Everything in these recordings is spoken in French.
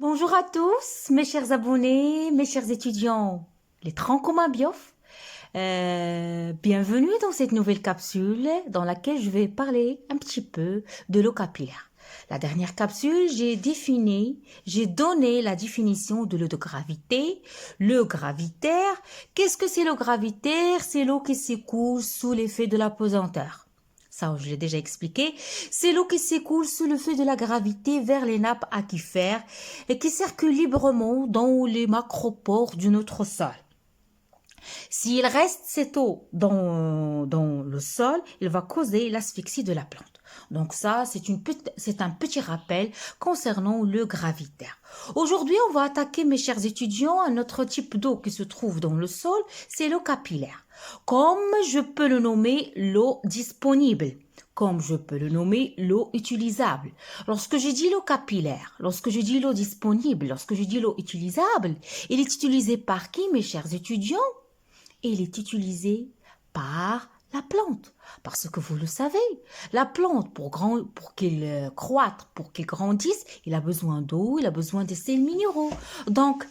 Bonjour à tous, mes chers abonnés, mes chers étudiants, les troncs communs biof. Bienvenue dans cette nouvelle capsule dans laquelle je vais parler un petit peu de l'eau capillaire. La dernière capsule, j'ai donné la définition de l'eau de gravité. Le gravitaire, qu'est-ce que c'est l'eau gravitaire? C'est l'eau qui s'écoule sous l'effet de la pesanteur. Ça, je l'ai déjà expliqué. C'est l'eau qui s'écoule sous le feu de la gravité vers les nappes aquifères et qui circule librement dans les macropores de notre sol. S'il reste cette eau dans le sol, il va causer l'asphyxie de la plante. Donc ça, c'est un petit rappel concernant le gravitaire. Aujourd'hui, on va attaquer, mes chers étudiants, un autre type d'eau qui se trouve dans le sol, c'est l'eau capillaire. Comme je peux le nommer l'eau disponible, comme je peux le nommer l'eau utilisable. Lorsque je dis l'eau capillaire, lorsque je dis l'eau disponible, lorsque je dis l'eau utilisable, il est utilisé par qui, mes chers étudiants? Il est utilisé par la plante. Parce que vous le savez, la plante, pour qu'il croître, pour qu'il grandisse, il a besoin d'eau, il a besoin de sels minéraux. Donc,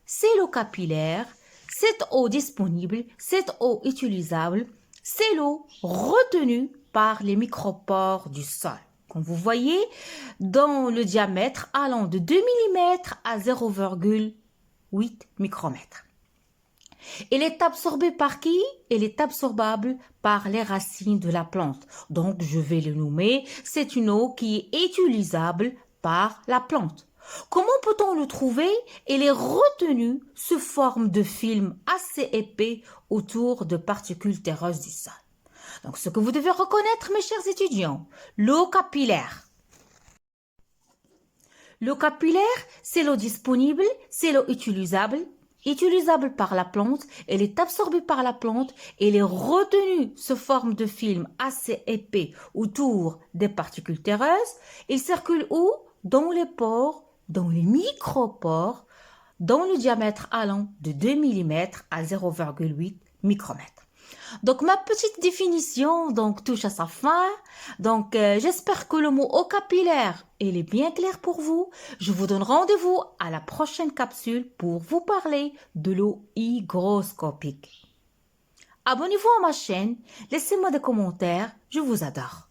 c'est l'eau capillaire, cette eau disponible, cette eau utilisable, c'est l'eau retenue par les micropores du sol. Comme vous voyez, dans le diamètre allant de 2 mm à 0,8 micromètres. Elle est absorbée par qui? Elle est absorbable par les racines de la plante. Donc, je vais le nommer, c'est une eau qui est utilisable par la plante. Comment peut-on le trouver? Elle est retenue sous forme de film assez épais autour de particules terreuses du sol. Donc, ce que vous devez reconnaître, mes chers étudiants, l'eau capillaire. L'eau capillaire, c'est l'eau disponible, c'est l'eau utilisable par la plante, elle est absorbée par la plante, elle est retenue sous forme de film assez épais autour des particules terreuses. Il circule où? Dans les pores, dans les micropores, dans le diamètre allant de 2 mm à 0,8 micromètres. Donc, ma petite définition touche à sa fin. J'espère que le mot eau capillaire, il est bien clair pour vous. Je vous donne rendez-vous à la prochaine capsule pour vous parler de l'eau hygroscopique. Abonnez-vous à ma chaîne, laissez-moi des commentaires, je vous adore.